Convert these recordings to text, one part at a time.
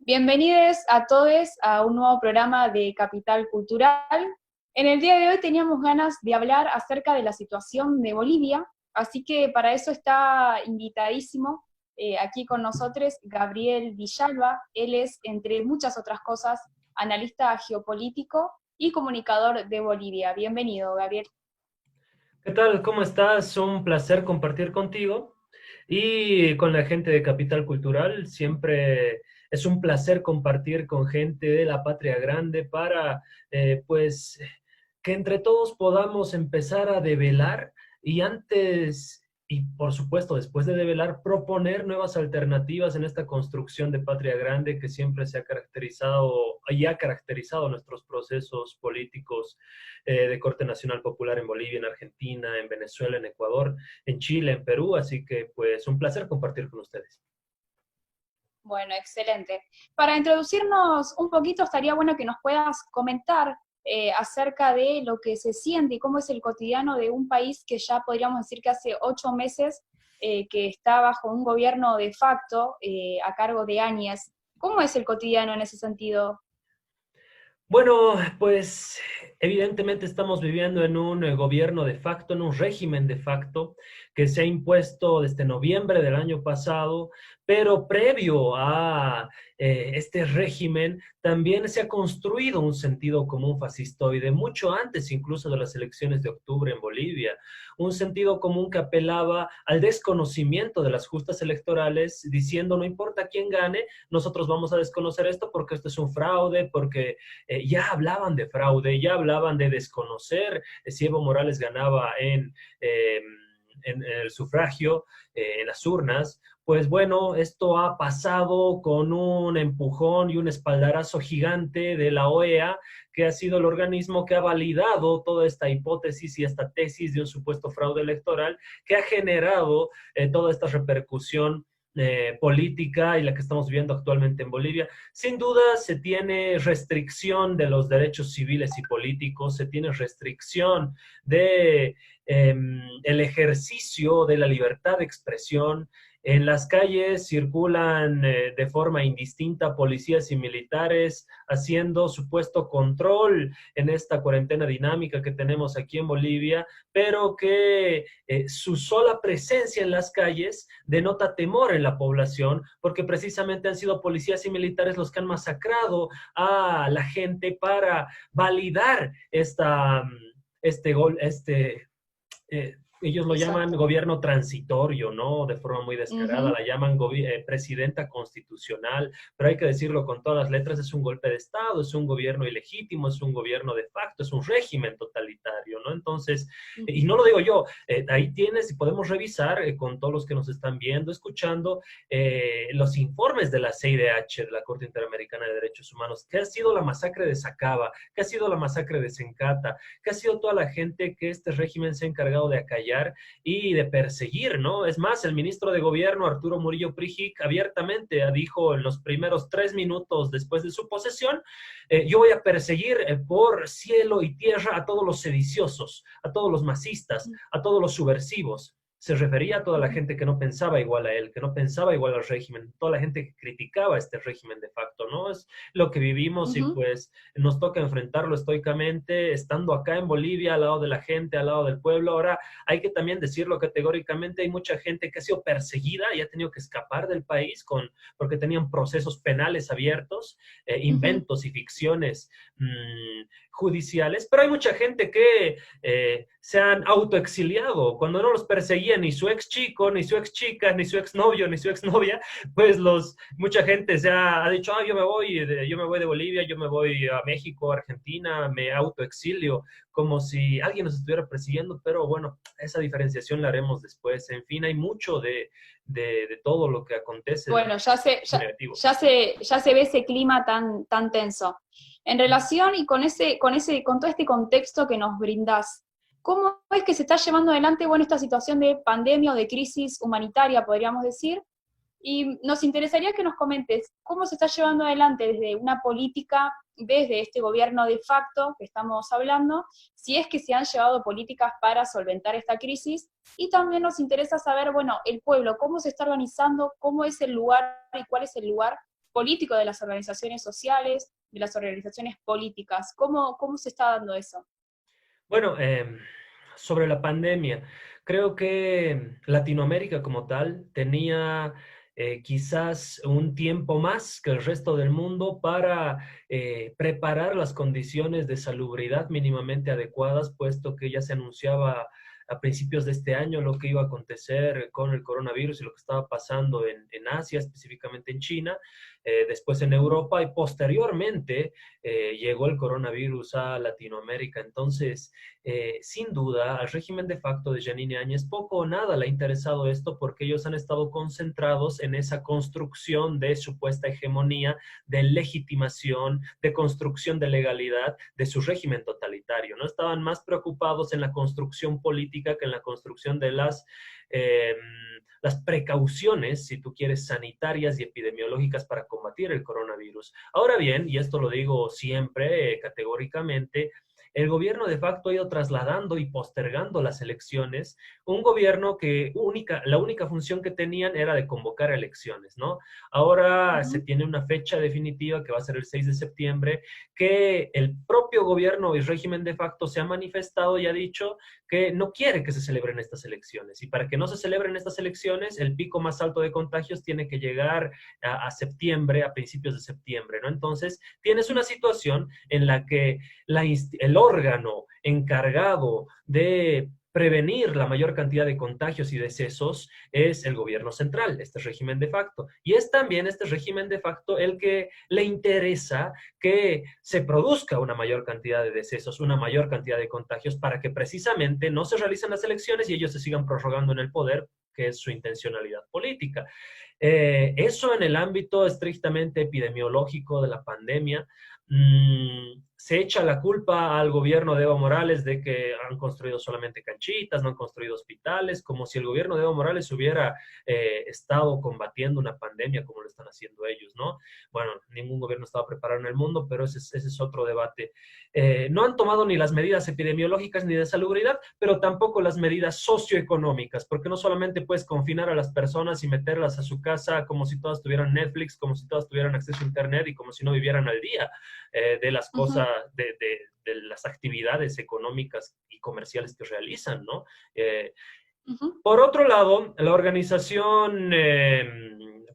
Bienvenidos a todos a un nuevo programa de Capital Cultural. En el día de hoy teníamos ganas de hablar acerca de la situación de Bolivia, así que para eso está invitadísimo aquí con nosotros Gabriel Villalba. Él es, entre muchas otras cosas, analista geopolítico y comunicador de Bolivia. Bienvenido, Gabriel. ¿Qué tal? ¿Cómo estás? Un placer compartir contigo y con la gente de Capital Cultural. Siempre es un placer compartir con gente de la Patria Grande para, pues, que entre todos podamos empezar a develar y antes, y por supuesto después de develar, proponer nuevas alternativas en esta construcción de Patria Grande que siempre se ha caracterizado y ha caracterizado nuestros procesos políticos de corte nacional popular en Bolivia, en Argentina, en Venezuela, en Ecuador, en Chile, en Perú. Así que pues un placer compartir con ustedes. Bueno, excelente. Para introducirnos un poquito, estaría bueno que nos puedas comentar acerca de lo que se siente y cómo es el cotidiano de un país que ya podríamos decir que hace 8 meses que está bajo un gobierno de facto a cargo de Áñez. ¿Cómo es el cotidiano en ese sentido? Bueno, pues evidentemente estamos viviendo en un gobierno de facto, en un régimen de facto que se ha impuesto desde noviembre del año pasado, pero previo a este régimen también se ha construido un sentido común fascistoide, mucho antes incluso de las elecciones de octubre en Bolivia, un sentido común que apelaba al desconocimiento de las justas electorales, diciendo no importa quién gane, nosotros vamos a desconocer esto porque esto es un fraude, porque ya hablaban de fraude, ya hablaban de desconocer si Evo Morales ganaba en el sufragio, en las urnas. Pues bueno, esto ha pasado con un empujón y un espaldarazo gigante de la OEA, que ha sido el organismo que ha validado toda esta hipótesis y esta tesis de un supuesto fraude electoral, que ha generado toda esta repercusión política y la que estamos viviendo actualmente en Bolivia. Sin duda se tiene restricción de los derechos civiles y políticos, se tiene restricción de el ejercicio de la libertad de expresión. En las calles circulan de forma indistinta policías y militares haciendo supuesto control en esta cuarentena dinámica que tenemos aquí en Bolivia, pero que su sola presencia en las calles denota temor en la población, porque precisamente han sido policías y militares los que han masacrado a la gente para validar ellos lo llaman Exacto. gobierno transitorio, ¿no? De forma muy descarada, Ujú. la llaman presidenta constitucional, pero hay que decirlo con todas las letras, es un golpe de Estado, es un gobierno ilegítimo, es un gobierno de facto, es un régimen totalitario, ¿no? Entonces, y no lo digo yo, ahí tienes y podemos revisar con todos los que nos están viendo, escuchando, los informes de la CIDH, de la Corte Interamericana de Derechos Humanos, que ha sido la masacre de Sacaba, que ha sido la masacre de Sencata, que ha sido toda la gente que este régimen se ha encargado de acallar y de perseguir, ¿no? Es más, el ministro de Gobierno, Arturo Murillo Prijic, abiertamente dijo en los primeros 3 minutos después de su posesión, yo voy a perseguir por cielo y tierra a todos los sediciosos, a todos los masistas, a todos los subversivos. Se refería a toda la gente que no pensaba igual a él, que no pensaba igual al régimen, toda la gente que criticaba este régimen de facto, ¿no? Es lo que vivimos y Ujú. pues nos toca enfrentarlo estoicamente, estando acá en Bolivia, al lado de la gente, al lado del pueblo. Ahora hay que también decirlo categóricamente, hay mucha gente que ha sido perseguida y ha tenido que escapar del país porque tenían procesos penales abiertos, Ujú. inventos y ficciones judiciales, pero hay mucha gente que se han autoexiliado cuando no los perseguía ni su ex chico, ni su ex chica, ni su ex novio, ni su ex novia, pues mucha gente ha dicho, yo me voy de Bolivia, yo me voy a México, Argentina, me autoexilio, como si alguien nos estuviera persiguiendo, pero bueno, esa diferenciación la haremos después. En fin, hay mucho de todo lo que acontece de Bueno, negativo. ya se ve ese clima tan tenso. En relación y con todo este contexto que nos brindás, ¿cómo es que se está llevando adelante, bueno, esta situación de pandemia o de crisis humanitaria, podríamos decir? Y nos interesaría que nos comentes cómo se está llevando adelante desde una política, desde este gobierno de facto que estamos hablando, si es que se han llevado políticas para solventar esta crisis, y también nos interesa saber, bueno, el pueblo, cómo se está organizando, cómo es el lugar y cuál es el lugar político de las organizaciones sociales, de las organizaciones políticas. ¿Cómo se está dando eso? Bueno, sobre la pandemia, creo que Latinoamérica como tal tenía quizás un tiempo más que el resto del mundo para preparar las condiciones de salubridad mínimamente adecuadas, puesto que ya se anunciaba a principios de este año lo que iba a acontecer con el coronavirus y lo que estaba pasando en Asia, específicamente en China, después en Europa y posteriormente llegó el coronavirus a Latinoamérica. Entonces, sin duda, al régimen de facto de Yanine Áñez poco o nada le ha interesado esto porque ellos han estado concentrados en esa construcción de supuesta hegemonía, de legitimación, de construcción de legalidad de su régimen totalitario. No estaban más preocupados en la construcción política que en la construcción de eh, las precauciones, si tú quieres, sanitarias y epidemiológicas para combatir el coronavirus. Ahora bien, y esto lo digo siempre categóricamente, el gobierno de facto ha ido trasladando y postergando las elecciones, un gobierno que la única función que tenían era de convocar elecciones, ¿no? Ahora se Ujú, tiene una fecha definitiva que va a ser el 6 de septiembre, que el propio gobierno y régimen de facto se ha manifestado y ha dicho que no quiere que se celebren estas elecciones. Y para que no se celebren estas elecciones, el pico más alto de contagios tiene que llegar a septiembre, a principios de septiembre, ¿no? Entonces, tienes una situación en la que el órgano encargado de prevenir la mayor cantidad de contagios y decesos es el gobierno central, este régimen de facto. Y es también este régimen de facto el que le interesa que se produzca una mayor cantidad de decesos, una mayor cantidad de contagios para que precisamente no se realicen las elecciones y ellos se sigan prorrogando en el poder, que es su intencionalidad política. Eso en el ámbito estrictamente epidemiológico de la pandemia. Se echa la culpa al gobierno de Evo Morales de que han construido solamente canchitas, no han construido hospitales, como si el gobierno de Evo Morales hubiera estado combatiendo una pandemia como lo están haciendo ellos, ¿no? Bueno, ningún gobierno estaba preparado en el mundo, pero ese es otro debate. No han tomado ni las medidas epidemiológicas ni de salubridad, pero tampoco las medidas socioeconómicas, porque no solamente puedes confinar a las personas y meterlas a su casa como si todas tuvieran Netflix, como si todas tuvieran acceso a Internet y como si no vivieran al día de las ujú, cosas, de las actividades económicas y comerciales que realizan, ¿no? ujú. Por otro lado, la organización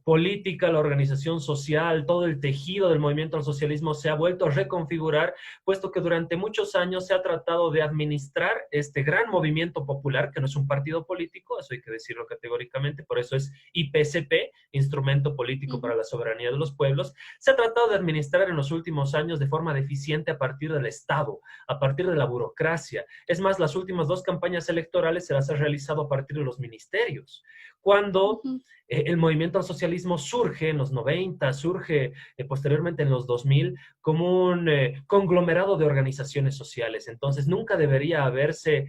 política, la organización social, todo el tejido del movimiento al socialismo se ha vuelto a reconfigurar, puesto que durante muchos años se ha tratado de administrar este gran movimiento popular, que no es un partido político, eso hay que decirlo categóricamente, por eso es IPCP, Instrumento Político para Ujú, la Soberanía de los Pueblos. Se ha tratado de administrar en los últimos años de forma deficiente a partir del Estado, a partir de la burocracia. Es más, las últimas dos campañas electorales se las ha realizado a partir de los ministerios. Cuando ujú, el movimiento al socialismo surge en los 90, surge posteriormente en los 2000 como un conglomerado de organizaciones sociales. Entonces, nunca debería haberse,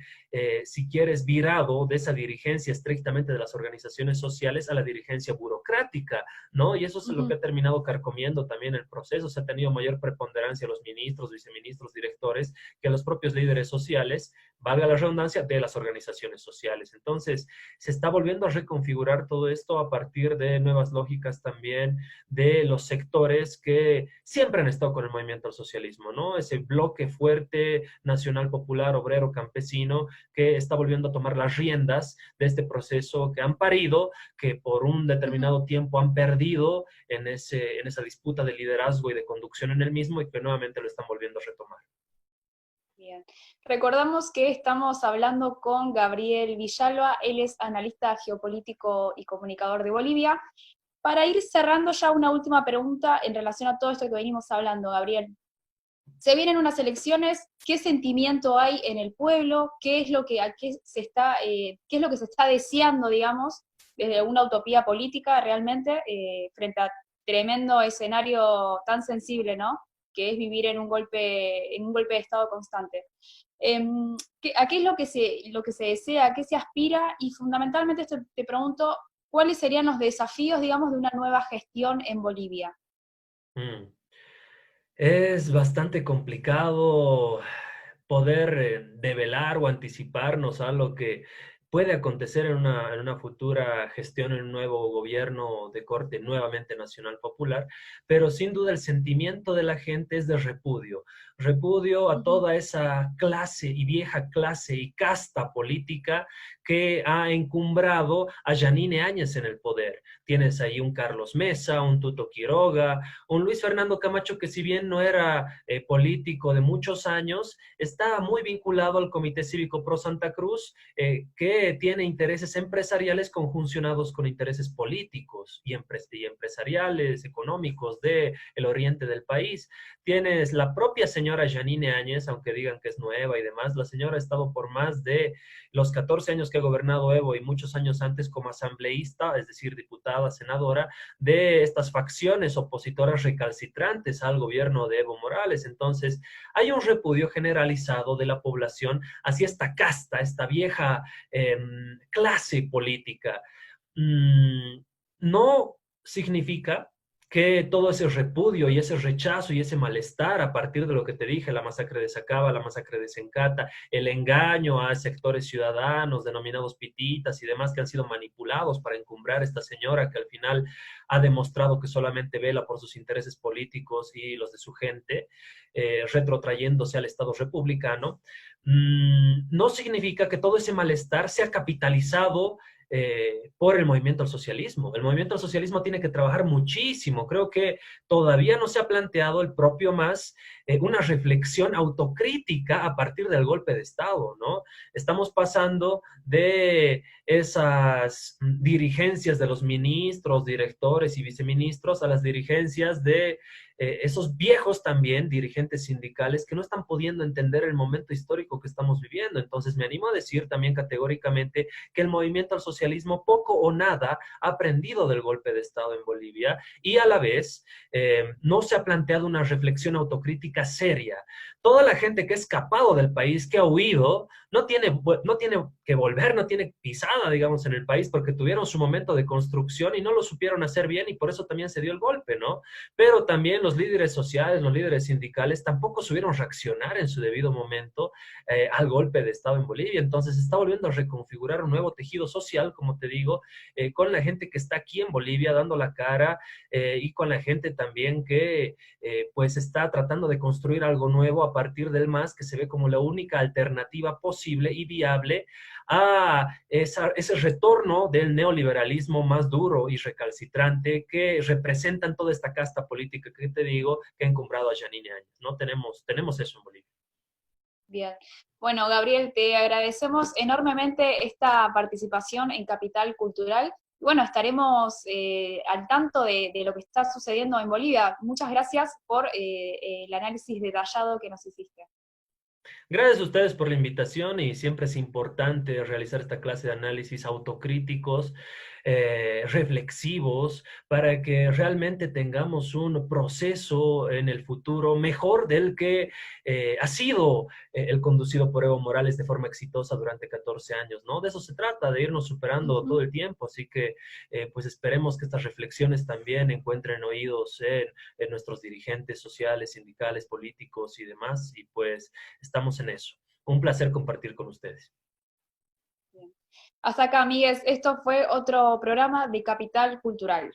si quieres, virado de esa dirigencia estrictamente de las organizaciones sociales a la dirigencia burocrática, ¿no? Y eso es lo que ujú. ha terminado carcomiendo también el proceso. Se ha tenido mayor preponderancia a los ministros, viceministros, directores, que a los propios líderes sociales, valga la redundancia, de las organizaciones sociales. Entonces, se está volviendo a reconfigurar todo esto a partir de nuevas lógicas también de los sectores que siempre han estado con el movimiento al socialismo, ¿no? Ese bloque fuerte, nacional, popular, obrero, campesino, que está volviendo a tomar las riendas de este proceso que han parido, que por un Ujú. determinado tiempo han perdido en esa disputa de liderazgo y de conducción en el mismo y que nuevamente lo están volviendo a retomar. Bien. Recordamos que estamos hablando con Gabriel Villalba, él es analista geopolítico y comunicador de Bolivia. Para ir cerrando ya una última pregunta en relación a todo esto que venimos hablando, Gabriel. Se vienen unas elecciones, ¿qué sentimiento hay en el pueblo? ¿Qué es lo que, qué es lo que se está deseando, digamos, desde una utopía política realmente, frente a tremendo escenario tan sensible, ¿no? Que es vivir en un golpe de Estado constante. ¿A qué es lo que se desea, a qué se aspira? Y fundamentalmente te pregunto, ¿cuáles serían los desafíos, digamos, de una nueva gestión en Bolivia? Mm. Es bastante complicado poder develar o anticiparnos a lo que puede acontecer en una futura gestión, en un nuevo gobierno de corte nuevamente nacional popular, pero sin duda el sentimiento de la gente es de repudio, repudio a Ujú. toda esa clase y vieja clase y casta política que ha encumbrado a Yanine Áñez en el poder. Tienes ahí un Carlos Mesa, un Tuto Quiroga, un Luis Fernando Camacho que si bien no era político de muchos años, está muy vinculado al Comité Cívico Pro Santa Cruz, que tiene intereses empresariales conjuncionados con intereses políticos y empresariales, económicos del oriente del país. Tienes la propia señora Yanine Áñez, aunque digan que es nueva y demás, la señora ha estado por más de los 14 años que ha gobernado Evo y muchos años antes como asambleísta, es decir, diputada, senadora, de estas facciones opositoras recalcitrantes al gobierno de Evo Morales. Entonces, hay un repudio generalizado de la población hacia esta casta, esta vieja clase política. Mm, no significa que todo ese repudio y ese rechazo y ese malestar a partir de lo que te dije, la masacre de Sacaba, la masacre de Sencata, el engaño a sectores ciudadanos denominados pititas y demás que han sido manipulados para encumbrar a esta señora que al final ha demostrado que solamente vela por sus intereses políticos y los de su gente, retrotrayéndose al Estado republicano, no significa que todo ese malestar sea capitalizado por el movimiento al socialismo. El movimiento al socialismo tiene que trabajar muchísimo. Creo que todavía no se ha planteado el propio MAS una reflexión autocrítica a partir del golpe de Estado, ¿no? Estamos pasando de esas dirigencias de los ministros, directores y viceministros a las dirigencias de esos viejos también dirigentes sindicales que no están pudiendo entender el momento histórico que estamos viviendo. Entonces me animo a decir también categóricamente que el movimiento al socialismo poco o nada ha aprendido del golpe de Estado en Bolivia y a la vez no se ha planteado una reflexión autocrítica seria. Toda la gente que ha escapado del país, que ha huido, no tiene que volver, no tiene pisada, digamos, en el país porque tuvieron su momento de construcción y no lo supieron hacer bien y por eso también se dio el golpe, ¿no? Pero también los líderes sociales, los líderes sindicales tampoco supieron reaccionar en su debido momento al golpe de Estado en Bolivia. Entonces se está volviendo a reconfigurar un nuevo tejido social, como te digo, con la gente que está aquí en Bolivia dando la cara y con la gente también que pues está tratando de construir algo nuevo a partir del MAS, que se ve como la única alternativa posible y viable a ese retorno del neoliberalismo más duro y recalcitrante que representan toda esta casta política que te digo que ha encumbrado a Yanine Áñez, ¿no? Tenemos eso en Bolivia. Bien. Bueno, Gabriel, te agradecemos enormemente esta participación en Capital Cultural. Bueno, estaremos al tanto de lo que está sucediendo en Bolivia. Muchas gracias por el análisis detallado que nos hiciste. Gracias a ustedes por la invitación y siempre es importante realizar esta clase de análisis autocríticos, reflexivos, para que realmente tengamos un proceso en el futuro mejor del que ha sido el conducido por Evo Morales de forma exitosa durante 14 años, ¿no? De eso se trata, de irnos superando todo Ujú. el tiempo, así que pues esperemos que estas reflexiones también encuentren oídos en nuestros dirigentes sociales, sindicales, políticos y demás, y pues estamos en eso. Un placer compartir con ustedes. Bien. Hasta acá, amigues. Esto fue otro programa de Capital Cultural.